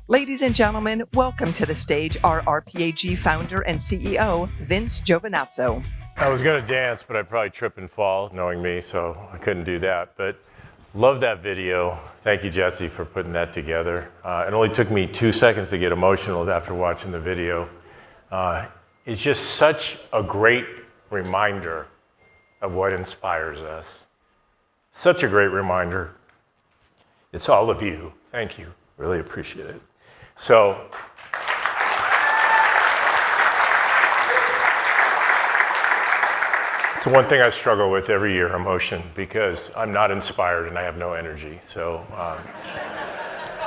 Ladies and gentlemen, welcome to the stage our RPAG founder and CEO, Vince Giovinazzo. I was going to dance, but I'd probably trip and fall, knowing me, so I couldn't do that. But love that video. Thank you, Jesse, for putting that together. It only took me 2 seconds to get emotional after watching the video. It's just such a great reminder of what inspires us. Such a great reminder. It's all of you. Thank you. Really appreciate it. So, it's one thing I struggle with every year, emotion, because I'm not inspired and I have no energy. So,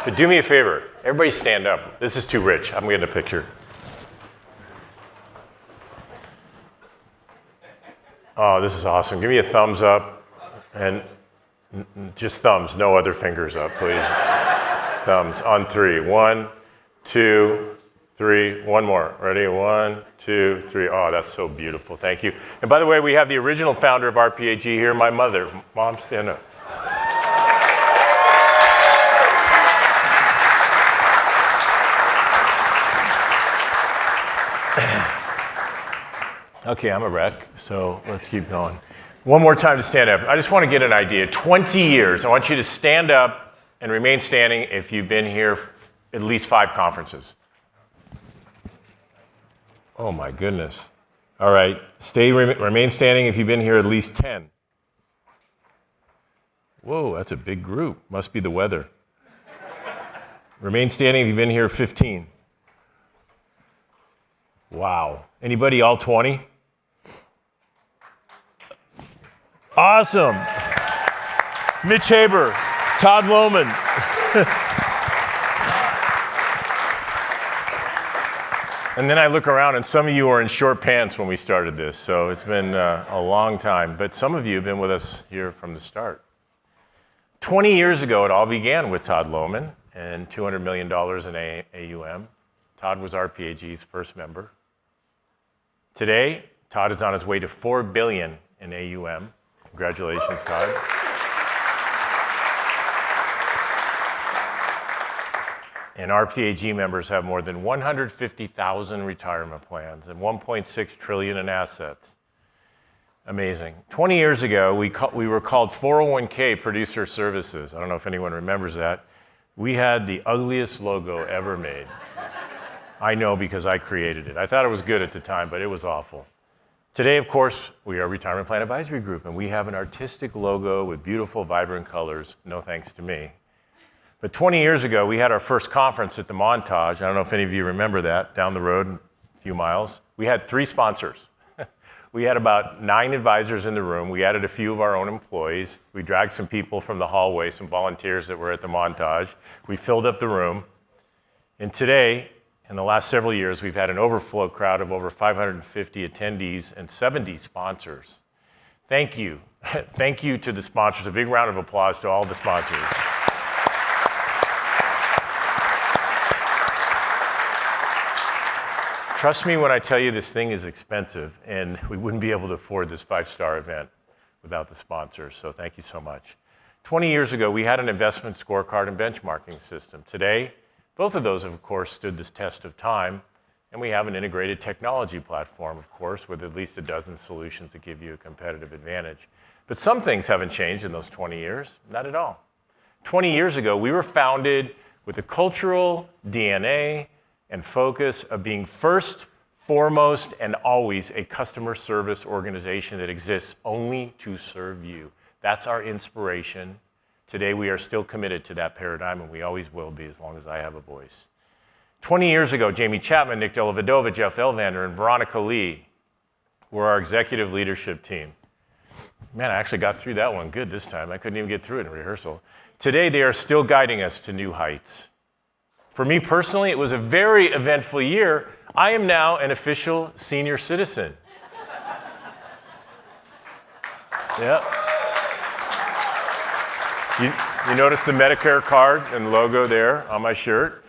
but do me a favor, everybody stand up. This is too rich. I'm getting a picture. Oh, this is awesome. Give me a thumbs up, and just thumbs, no other fingers up, please. Thumbs on 3. 1, 2, 3. One more. Ready? 1, 2, 3. Oh, that's so beautiful. Thank you. And by the way, we have the original founder of RPAG here, my mother. Mom, stand up. Okay, I'm a wreck, so let's keep going. One more time to stand up. I just want to get an idea. 20 years. I want you to stand up and remain standing if you've been here at least 5 conferences. Oh my goodness. All right, remain standing if you've been here at least 10. Whoa, that's a big group. Must be the weather. Remain standing if you've been here 15. Wow. Anybody all 20? Awesome. Mitch Haber, Todd Lohman. And then I look around and some of you were in short pants when we started this, so it's been a long time. But some of you have been with us here from the start. 20 years ago, it all began with Todd Lohman and $200 million in AUM. Todd was RPAG's first member. Today, Todd is on his way to $4 billion in AUM. Congratulations, Todd. And RPAG members have more than 150,000 retirement plans and $1.6 trillion in assets. Amazing. 20 years ago, we were called 401k Producer Services. I don't know if anyone remembers that. We had the ugliest logo ever made. I know because I created it. I thought it was good at the time, but it was awful. Today, of course, we are Retirement Plan Advisory Group, and we have an artistic logo with beautiful, vibrant colors, no thanks to me. But 20 years ago, we had our first conference at the Montage. I don't know if any of you remember that, down the road a few miles. We had 3 sponsors. We had about 9 advisors in the room. We added a few of our own employees. We dragged some people from the hallway, some volunteers that were at the Montage. We filled up the room. And today, in the last several years, we've had an overflow crowd of over 550 attendees and 70 sponsors. Thank you. Thank you to the sponsors. A big round of applause to all the sponsors. Trust me when I tell you this thing is expensive, and we wouldn't be able to afford this 5-star event without the sponsors, so thank you so much. 20 years ago, we had an investment scorecard and benchmarking system. Today, both of those have, of course, stood this test of time, and we have an integrated technology platform, of course, with at least a dozen solutions that give you a competitive advantage. But some things haven't changed in those 20 years, not at all. 20 years ago, we were founded with a cultural DNA and focus of being first, foremost, and always a customer service organization that exists only to serve you. That's our inspiration. Today, we are still committed to that paradigm, and we always will be as long as I have a voice. 20 years ago, Jamie Chapman, Nick Dellavedova, Jeff Elvander, and Veronica Lee were our executive leadership team. Man, I actually got through that one good this time. I couldn't even get through it in rehearsal. Today, they are still guiding us to new heights. For me personally, it was a very eventful year. I am now an official senior citizen. Yep. You notice the Medicare card and logo there on my shirt?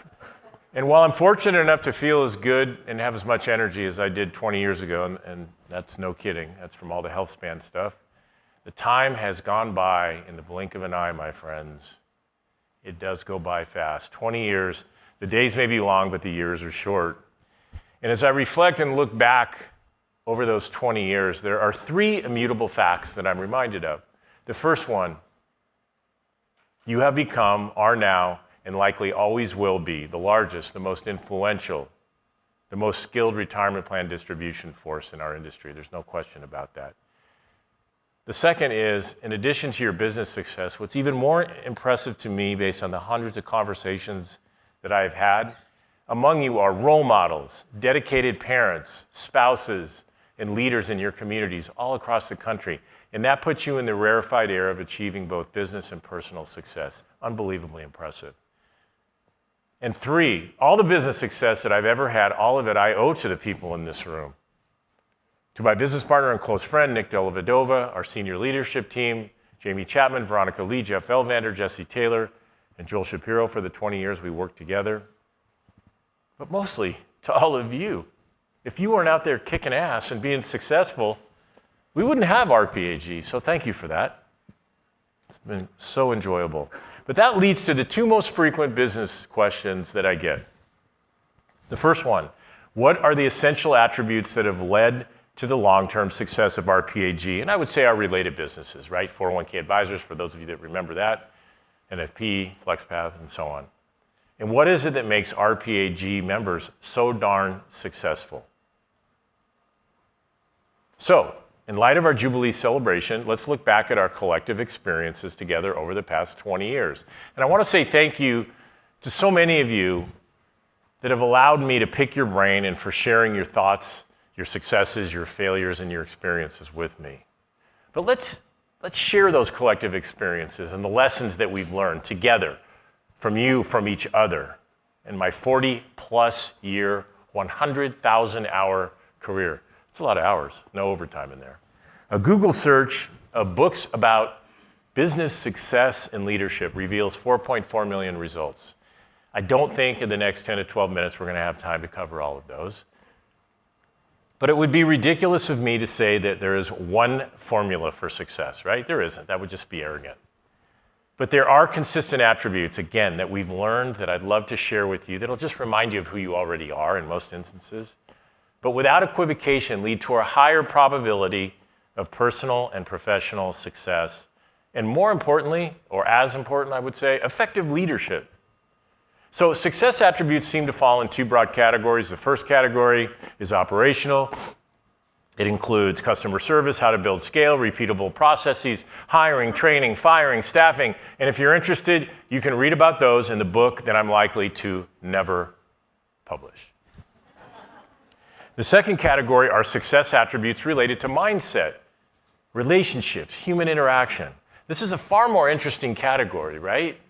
And while I'm fortunate enough to feel as good and have as much energy as I did 20 years ago, and that's no kidding, that's from all the health span stuff, the time has gone by in the blink of an eye, my friends. It does go by fast. 20 years The days may be long, but the years are short. And as I reflect and look back over those 20 years, there are 3 immutable facts that I'm reminded of. The first one, you have become, are now, and likely always will be the largest, the most influential, the most skilled retirement plan distribution force in our industry. There's no question about that. The second is, in addition to your business success, what's even more impressive to me based on the hundreds of conversations that I've had, among you are role models, dedicated parents, spouses, and leaders in your communities all across the country. And that puts you in the rarefied air of achieving both business and personal success. Unbelievably impressive. And 3, all the business success that I've ever had, all of it I owe to the people in this room. To my business partner and close friend, Nick Dellavedova, our senior leadership team, Jamie Chapman, Veronica Lee, Jeff Elvander, Jesse Taylor, and Joel Shapiro for the 20 years we worked together. But mostly to all of you. If you weren't out there kicking ass and being successful, we wouldn't have RPAG, so thank you for that. It's been so enjoyable. But that leads to the 2 most frequent business questions that I get. The first one, what are the essential attributes that have led to the long-term success of RPAG? And I would say our related businesses, right? 401k advisors, for those of you that remember that, NFP, FlexPath, and so on. And what is it that makes RPAG members so darn successful? So, in light of our Jubilee celebration, let's look back at our collective experiences together over the past 20 years. And I want to say thank you to so many of you that have allowed me to pick your brain and for sharing your thoughts, your successes, your failures, and your experiences with me. But let's share those collective experiences and the lessons that we've learned together from you, from each other, in my 40-plus year, 100,000-hour career. It's a lot of hours, no overtime in there. A Google search of books about business success and leadership reveals 4.4 million results. I don't think in the next 10 to 12 minutes we're going to have time to cover all of those. But it would be ridiculous of me to say that there is one formula for success, right? There isn't. That would just be arrogant. But there are consistent attributes, again, that we've learned that I'd love to share with you that'll just remind you of who you already are in most instances, but without equivocation lead to a higher probability of personal and professional success, and more importantly, or as important, I would say, effective leadership. So success attributes seem to fall in 2 broad categories. The first category is operational. It includes customer service, how to build scale, repeatable processes, hiring, training, firing, staffing. And if you're interested, you can read about those in the book that I'm likely to never publish. The second category are success attributes related to mindset, relationships, human interaction. This is a far more interesting category, right?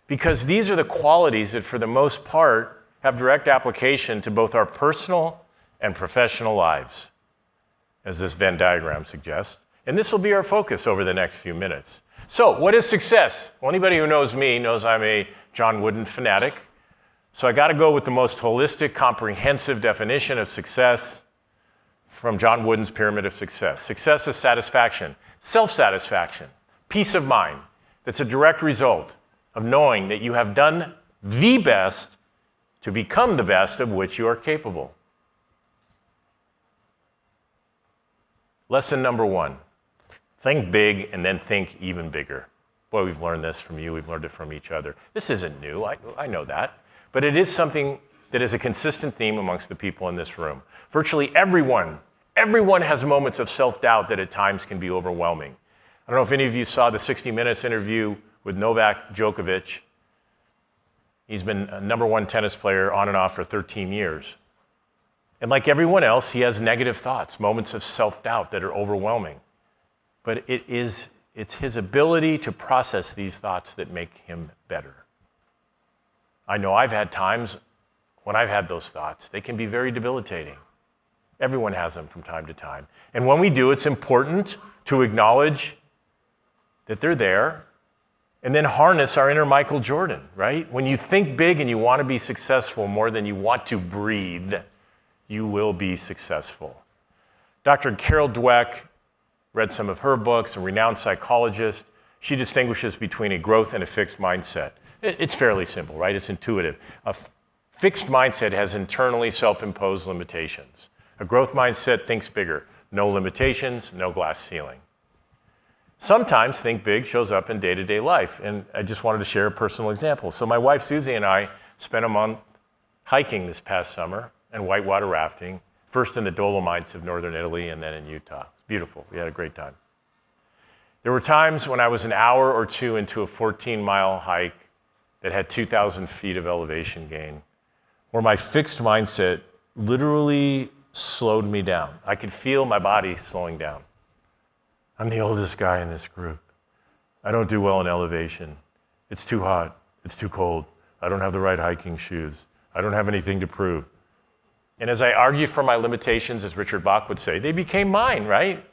Because these are the qualities that, for the most part, have direct application to both our personal and professional lives, as this Venn diagram suggests. And this will be our focus over the next few minutes. So, what is success? Well, anybody who knows me knows I'm a John Wooden fanatic. So I got to go with the most holistic, comprehensive definition of success from John Wooden's Pyramid of Success. Success is satisfaction, self-satisfaction, peace of mind. That's a direct result of knowing that you have done the best to become the best of which you are capable. Lesson number 1, think big and then think even bigger. Boy, we've learned this from you. We've learned it from each other. This isn't new. I know that. But it is something that is a consistent theme amongst the people in this room. Virtually everyone has moments of self-doubt that at times can be overwhelming. I don't know if any of you saw the 60 Minutes interview with Novak Djokovic. He's been a -- 1 tennis player on and off for 13 years. And like everyone else, he has negative thoughts, moments of self-doubt that are overwhelming. But it's his ability to process these thoughts that make him better. I know I've had times when I've had those thoughts. They can be very debilitating. Everyone has them from time to time. And when we do, it's important to acknowledge that they're there and then harness our inner Michael Jordan, right? When you think big and you want to be successful more than you want to breathe, you will be successful. Dr. Carol Dweck, read some of her books, a renowned psychologist. She distinguishes between a growth and a fixed mindset. It's fairly simple, right? It's intuitive. Fixed mindset has internally self-imposed limitations. A growth mindset thinks bigger. No limitations, no glass ceiling. Sometimes think big shows up in day-to-day life, and I just wanted to share a personal example. So my wife Susie and I spent a month hiking this past summer and whitewater rafting, first in the Dolomites of northern Italy and then in Utah. It's beautiful. We had a great time. There were times when I was an hour or two into a 14-mile hike that had 2,000 feet of elevation gain, where my fixed mindset literally slowed me down. I could feel my body slowing down. I'm the oldest guy in this group. I don't do well in elevation. It's too hot. It's too cold. I don't have the right hiking shoes. I don't have anything to prove. And as I argued for my limitations, as Richard Bach would say, they became mine, right?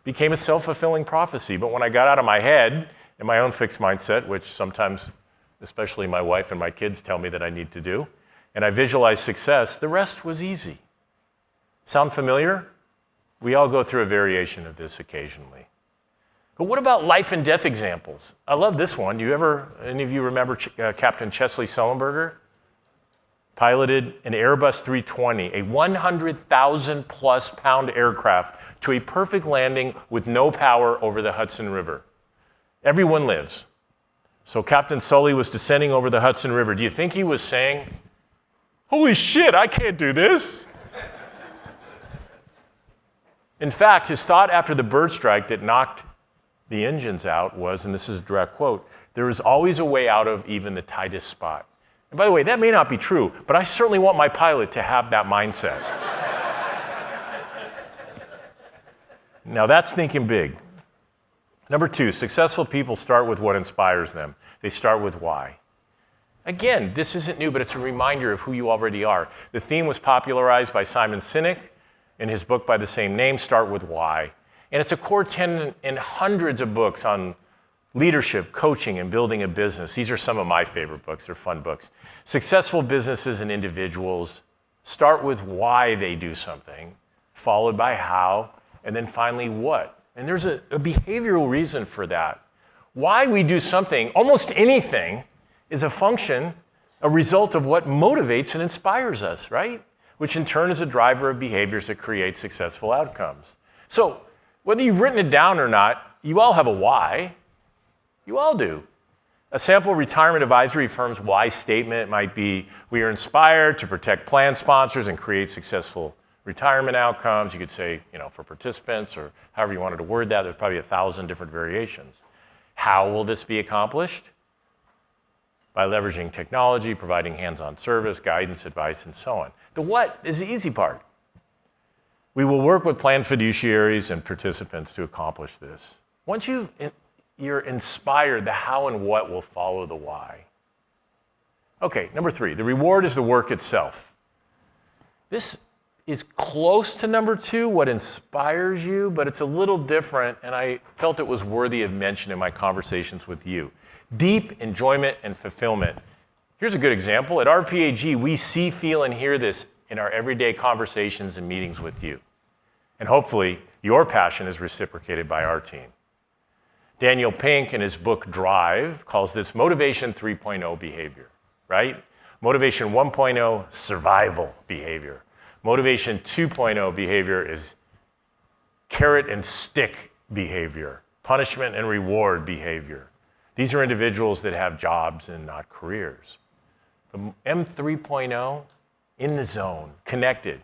Became a self-fulfilling prophecy. But when I got out of my head and my own fixed mindset, which sometimes, especially my wife and my kids tell me that I need to do, and I visualized success, the rest was easy. Sound familiar? We all go through a variation of this occasionally. But what about life and death examples? I love this one. Any of you remember Captain Chesley Sullenberger? Piloted an Airbus 320, a 100,000 plus pound aircraft, to a perfect landing with no power over the Hudson River. Everyone lives. So Captain Sully was descending over the Hudson River. Do you think he was saying, "Holy shit, I can't do this"? In fact, his thought after the bird strike that knocked the engines out was, and this is a direct quote, "There is always a way out of even the tightest spot." And by the way, that may not be true, but I certainly want my pilot to have that mindset. Now that's thinking big. Number two, successful people start with what inspires them. They start with why. Again, this isn't new, but it's a reminder of who you already are. The theme was popularized by Simon Sinek in his book by the same name, Start With Why. And it's a core tenet in hundreds of books on leadership, coaching, and building a business. These are some of my favorite books. They're fun books. Successful businesses and individuals start with why they do something, followed by how, and then finally what. And there's a behavioral reason for that. Why we do something, almost anything, is a result of what motivates and inspires us, right? Which in turn is a driver of behaviors that create successful outcomes. So whether you've written it down or not, you all have a why. You all do. A sample retirement advisory firm's why statement might be, we are inspired to protect plan sponsors and create successful retirement outcomes. You could say, for participants or however you wanted to word that. There's probably 1,000 different variations. How will this be accomplished? By leveraging technology, providing hands-on service, guidance, advice, and so on. The what is the easy part. We will work with plan fiduciaries and participants to accomplish this. Once you're inspired, the how and what will follow the why. Okay, number three, the reward is the work itself. This is close to number two, what inspires you, but it's a little different, and I felt it was worthy of mention in my conversations with you. Deep enjoyment and fulfillment. Here's a good example. At RPAG, we see, feel, and hear this in our everyday conversations and meetings with you. And hopefully, your passion is reciprocated by our team. Daniel Pink, in his book Drive, calls this Motivation 3.0 behavior, right? Motivation 1.0, survival behavior. Motivation 2.0 behavior is carrot and stick behavior, punishment and reward behavior. These are individuals that have jobs and not careers. The M3.0, in the zone, connected.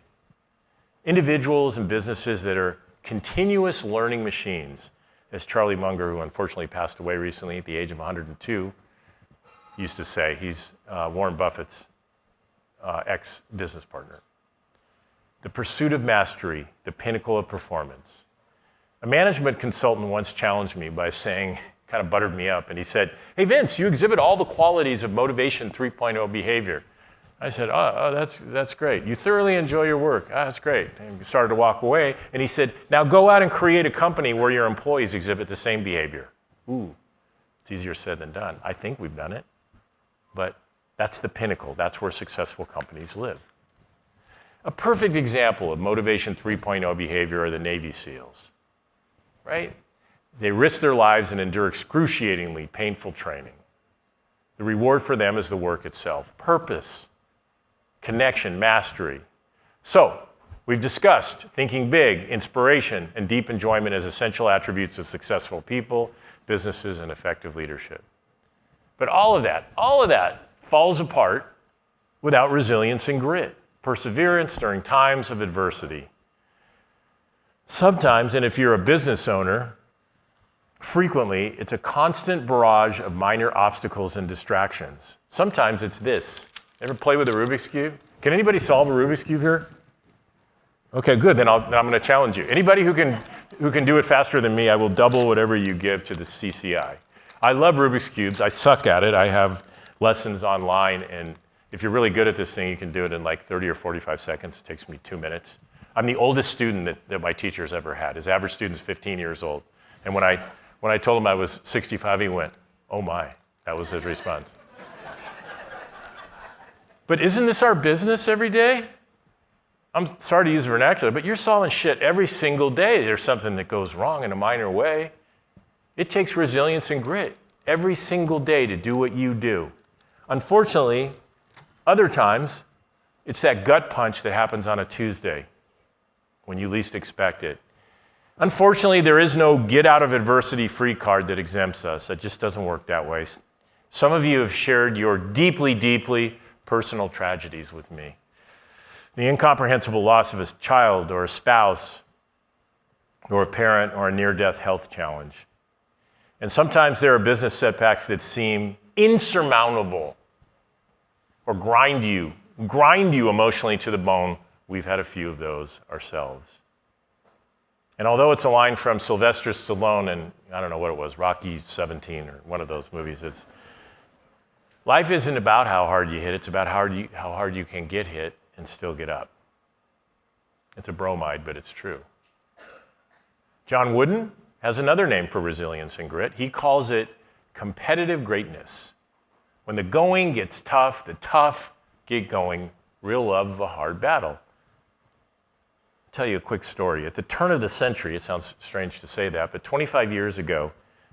Individuals and businesses that are continuous learning machines. As Charlie Munger, who unfortunately passed away recently at the age of 102, used to say. He's Warren Buffett's ex-business partner. The pursuit of mastery, the pinnacle of performance. A management consultant once challenged me by saying, kind of buttered me up, and he said, "Hey Vince, you exhibit all the qualities of Motivation 3.0 behavior." I said, oh, that's great. You thoroughly enjoy your work. That's great. And he started to walk away, and he said, "Now go out and create a company where your employees exhibit the same behavior." Ooh, it's easier said than done. I think we've done it, but that's the pinnacle. That's where successful companies live. A perfect example of Motivation 3.0 behavior are the Navy SEALs, right? They risk their lives and endure excruciatingly painful training. The reward for them is the work itself. Purpose. connection, mastery. So, we've discussed thinking big, inspiration, and deep enjoyment as essential attributes of successful people, businesses, and effective leadership. But all of that falls apart without resilience and grit, perseverance during times of adversity. Sometimes, and if you're a business owner, frequently, it's a constant barrage of minor obstacles and distractions. Sometimes it's this. Ever play with a Rubik's Cube? Can anybody solve a Rubik's Cube here? Okay, good, then I'm gonna challenge you. Anybody who can do it faster than me, I will double whatever you give to the CCI. I love Rubik's Cubes, I suck at it. I have lessons online, and if you're really good at this thing, you can do it in like 30 or 45 seconds. It takes me 2 minutes. I'm the oldest student that my teacher's ever had. His average student's 15 years old. And when I told him I was 65, he went, "Oh my," that was his response. But isn't this our business every day? I'm sorry to use the vernacular, but you're solving shit every single day. There's something that goes wrong in a minor way. It takes resilience and grit every single day to do what you do. Unfortunately, other times, it's that gut punch that happens on a Tuesday when you least expect it. Unfortunately, there is no get out of adversity free card that exempts us. It just doesn't work that way. Some of you have shared your deeply, deeply personal tragedies with me. The incomprehensible loss of a child or a spouse or a parent or a near-death health challenge. And sometimes there are business setbacks that seem insurmountable or grind you emotionally to the bone. We've had a few of those ourselves. And although it's a line from Sylvester Stallone and I don't know what it was, Rocky 17 or one of those movies, it's life isn't about how hard you hit, it's about how hard you can get hit and still get up. It's a bromide, but it's true. John Wooden has another name for resilience and grit. He calls it competitive greatness. When the going gets tough, the tough get going. Real love of a hard battle. I'll tell you a quick story. At the turn of the century, it sounds strange to say that, but 25 years ago,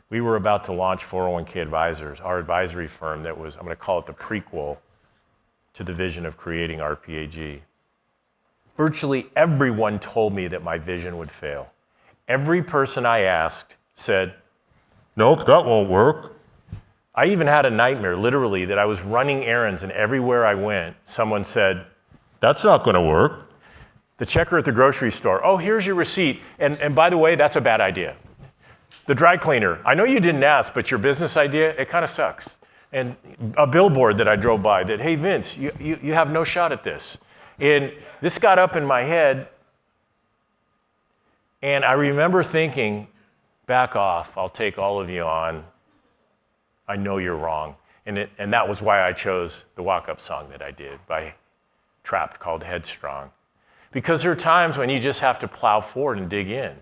we were about to launch 401k Advisors, our advisory firm that was, I'm going to call it the prequel to the vision of creating RPAG. Virtually everyone told me that my vision would fail. Every person I asked said, "Nope, that won't work." I even had a nightmare, literally, that I was running errands and everywhere I went, someone said, "That's not going to work." The checker at the grocery store, "Oh, here's your receipt. And by the way, that's a bad idea." The dry cleaner, "I know you didn't ask, but your business idea, it kind of sucks." And a billboard that I drove by that, "Hey, Vince, you have no shot at this." And this got up in my head, and I remember thinking, back off, I'll take all of you on. I know you're wrong. And that was why I chose the walk-up song that I did by Trapped called Headstrong. Because there are times when you just have to plow forward and dig in.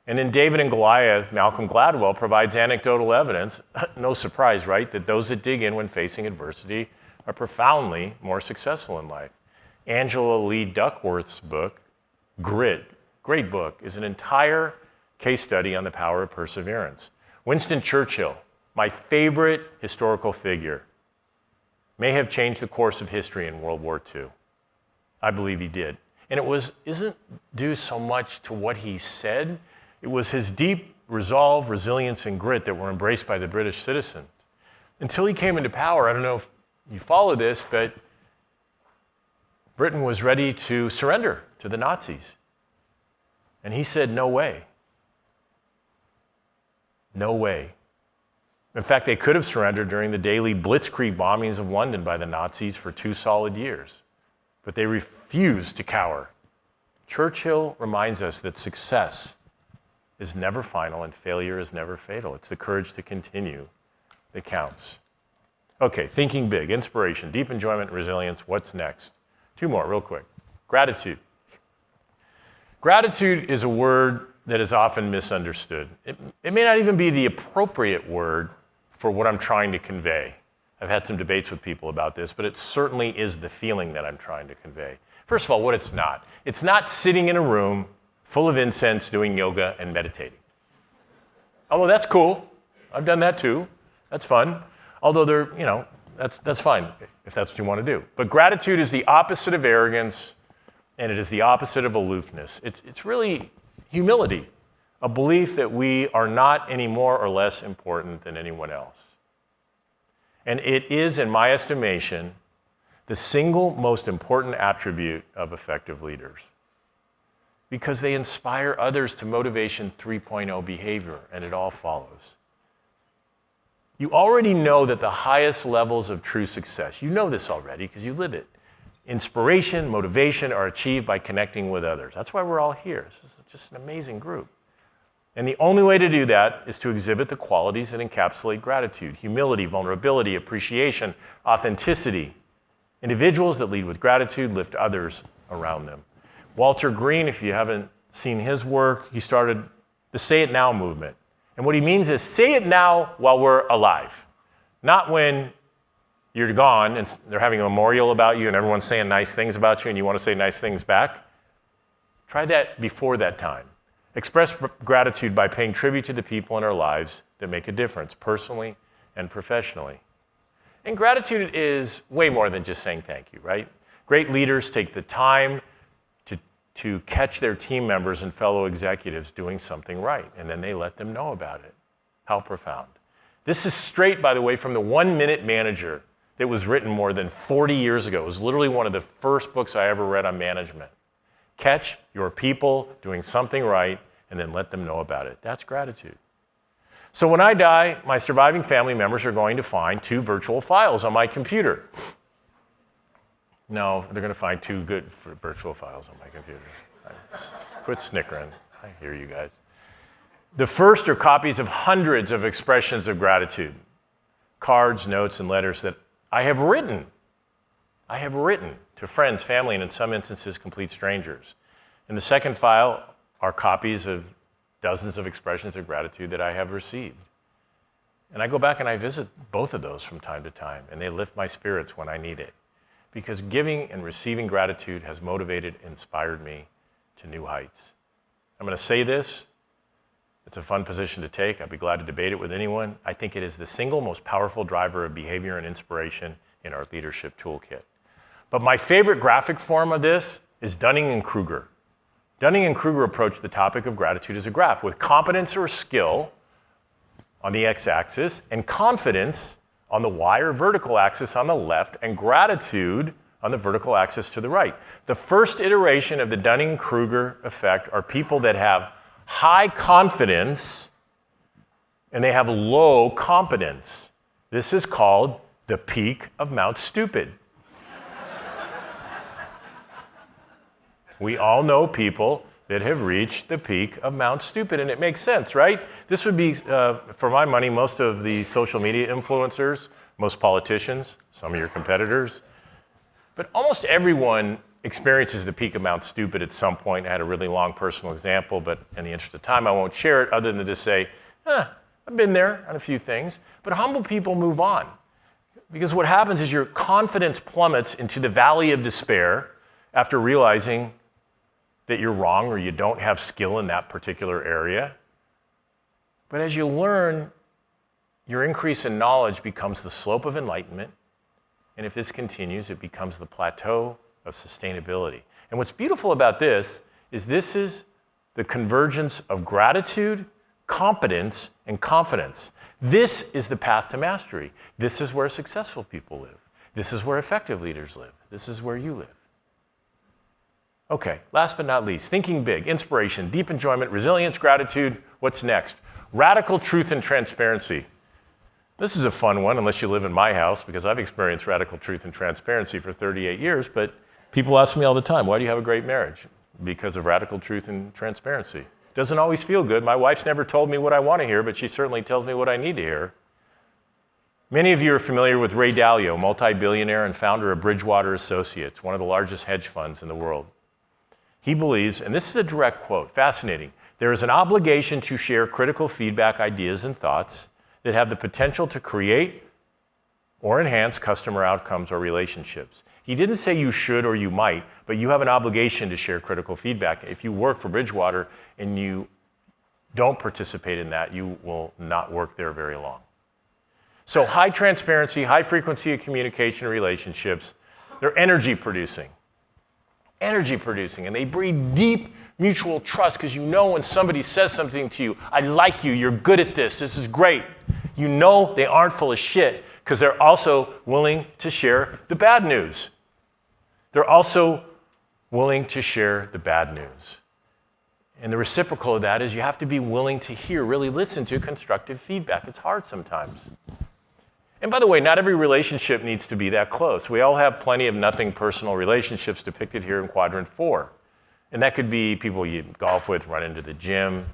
And in David and Goliath, Malcolm Gladwell provides anecdotal evidence, no surprise, right, that those that dig in when facing adversity are profoundly more successful in life. Angela Lee Duckworth's book, Grit, great book, is an entire case study on the power of perseverance. Winston Churchill, my favorite historical figure, may have changed the course of history in World War II. I believe he did. And it isn't due so much to what he said, it was his deep resolve, resilience, and grit that were embraced by the British citizens. Until he came into power, I don't know if you follow this, but Britain was ready to surrender to the Nazis. And he said, "No way. No way." In fact, they could have surrendered during the daily blitzkrieg bombings of London by the Nazis for 2 solid years. But they refused to cower. Churchill reminds us that success is never final and failure is never fatal. It's the courage to continue that counts. Okay, thinking big, inspiration, deep enjoyment, resilience. What's next? 2 more real quick. Gratitude. Gratitude is a word that is often misunderstood. It may not even be the appropriate word for what I'm trying to convey. I've had some debates with people about this, but it certainly is the feeling that I'm trying to convey. First of all, what it's not sitting in a room full of incense doing yoga and meditating. Although that's cool. I've done that too. That's fun. Although that's fine if that's what you want to do. But gratitude is the opposite of arrogance, and it is the opposite of aloofness. It's really humility, a belief that we are not any more or less important than anyone else. And it is, in my estimation, the single most important attribute of effective leaders, because they inspire others to motivation 3.0 behavior, and it all follows. You already know that the highest levels of true success, you know this already because you live it. Inspiration, motivation are achieved by connecting with others. That's why we're all here. This is just an amazing group. And the only way to do that is to exhibit the qualities that encapsulate gratitude: humility, vulnerability, appreciation, authenticity. Individuals that lead with gratitude lift others around them. Walter Green, if you haven't seen his work, he started the Say It Now movement. And what he means is say it now while we're alive, not when you're gone and they're having a memorial about you and everyone's saying nice things about you and you want to say nice things back. Try that before that time. Express gratitude by paying tribute to the people in our lives that make a difference, personally and professionally. And gratitude is way more than just saying thank you, right? Great leaders take the time to catch their team members and fellow executives doing something right, and then they let them know about it. How profound. This is straight, by the way, from the 1 Minute Manager that was written more than 40 years ago. It was literally one of the first books I ever read on management. Catch your people doing something right, and then let them know about it. That's gratitude. So when I die, my surviving family members are going to find 2 virtual files on my computer. No, they're going to find 2 good virtual files on my computer. Quit snickering. I hear you guys. The first are copies of hundreds of expressions of gratitude, cards, notes, and letters that I have written to friends, family, and in some instances, complete strangers. And the second file are copies of dozens of expressions of gratitude that I have received. And I go back and I visit both of those from time to time, and they lift my spirits when I need it. Because giving and receiving gratitude has motivated and inspired me to new heights. I'm going to say this. It's a fun position to take. I'd be glad to debate it with anyone. I think it is the single most powerful driver of behavior and inspiration in our leadership toolkit. But my favorite graphic form of this is Dunning and Kruger. Dunning and Kruger approached the topic of gratitude as a graph with competence or skill on the x-axis and confidence on the y or vertical axis on the left, and gratitude on the vertical axis to the right. The first iteration of the Dunning-Kruger effect are people that have high confidence and they have low competence. This is called the peak of Mount Stupid. We all know people that have reached the peak of Mount Stupid, and it makes sense, right? This would be, for my money, most of the social media influencers, most politicians, some of your competitors. But almost everyone experiences the peak of Mount Stupid at some point. I had a really long personal example, but in the interest of time, I won't share it other than to say, I've been there on a few things. But humble people move on. Because what happens is your confidence plummets into the valley of despair after realizing that you're wrong or you don't have skill in that particular area. But as you learn, your increase in knowledge becomes the slope of enlightenment. And if this continues, it becomes the plateau of sustainability. And what's beautiful about this is the convergence of gratitude, competence, and confidence. This is the path to mastery. This is where successful people live. This is where effective leaders live. This is where you live. Okay, last but not least, thinking big, inspiration, deep enjoyment, resilience, gratitude. What's next? Radical truth and transparency. This is a fun one, unless you live in my house, because I've experienced radical truth and transparency for 38 years, but people ask me all the time, why do you have a great marriage? Because of radical truth and transparency. Doesn't always feel good. My wife's never told me what I want to hear, but she certainly tells me what I need to hear. Many of you are familiar with Ray Dalio, multi-billionaire and founder of Bridgewater Associates, one of the largest hedge funds in the world. He believes, and this is a direct quote, fascinating, there is an obligation to share critical feedback, ideas, and thoughts that have the potential to create or enhance customer outcomes or relationships. He didn't say you should or you might, but you have an obligation to share critical feedback. If you work for Bridgewater and you don't participate in that, you will not work there very long. So high transparency, high frequency of communication relationships, they're energy producing, and they breed deep mutual trust because you know when somebody says something to you, I like you, you're good at this is great. You know they aren't full of shit because they're also willing to share the bad news. They're also willing to share the bad news. And the reciprocal of that is you have to be willing to hear, really listen to constructive feedback. It's hard sometimes. And by the way, not every relationship needs to be that close. We all have plenty of nothing personal relationships depicted here in quadrant 4. And that could be people you golf with, run into the gym,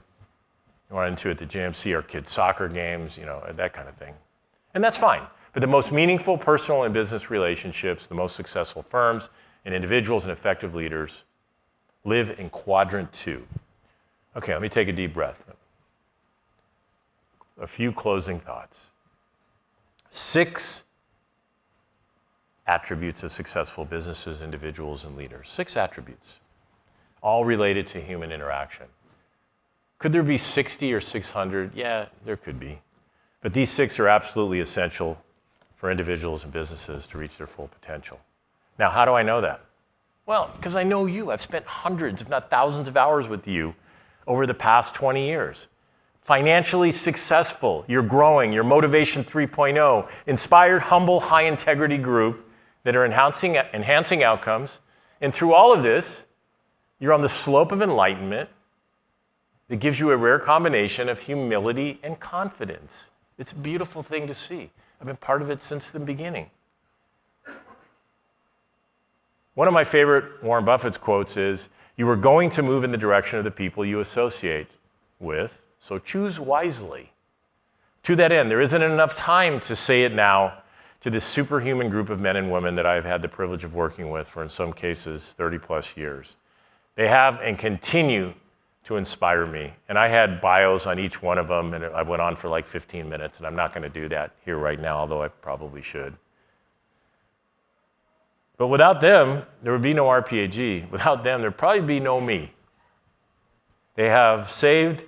run into at the gym, see our kids' soccer games, that kind of thing. And that's fine. But the most meaningful personal and business relationships, the most successful firms and individuals and effective leaders live in quadrant 2. Okay, let me take a deep breath. A few closing thoughts. 6 attributes of successful businesses, individuals, and leaders. 6 attributes, all related to human interaction. Could there be 60 or 600? Yeah, there could be. But these 6 are absolutely essential for individuals and businesses to reach their full potential. Now, how do I know that? Well, because I know you. I've spent hundreds, if not thousands of hours with you over the past 20 years. Financially successful, you're growing, you're Motivation 3.0, inspired, humble, high-integrity group that are enhancing outcomes. And through all of this, you're on the slope of enlightenment that gives you a rare combination of humility and confidence. It's a beautiful thing to see. I've been part of it since the beginning. One of my favorite Warren Buffett's quotes is, "You are going to move in the direction of the people you associate with, so choose wisely." To that end, there isn't enough time to say it now to this superhuman group of men and women that I've had the privilege of working with for, in some cases, 30 plus years. They have and continue to inspire me. And I had bios on each one of them, and I went on for like 15 minutes, and I'm not going to do that here right now, although I probably should. But without them, there would be no RPAG. Without them, there'd probably be no me. They have saved,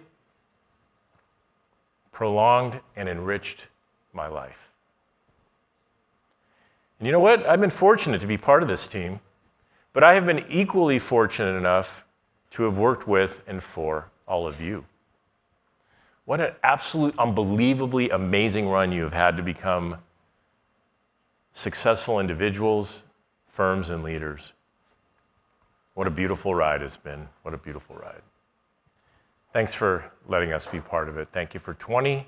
prolonged, and enriched my life. And you know what? I've been fortunate to be part of this team, but I have been equally fortunate enough to have worked with and for all of you. What an absolute, unbelievably amazing run you have had to become successful individuals, firms, and leaders. What a beautiful ride it's been. What a beautiful ride. Thanks for letting us be part of it. Thank you for 20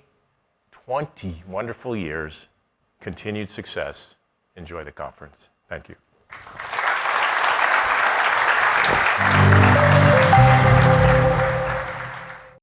wonderful years. Continued success. Enjoy the conference. Thank you.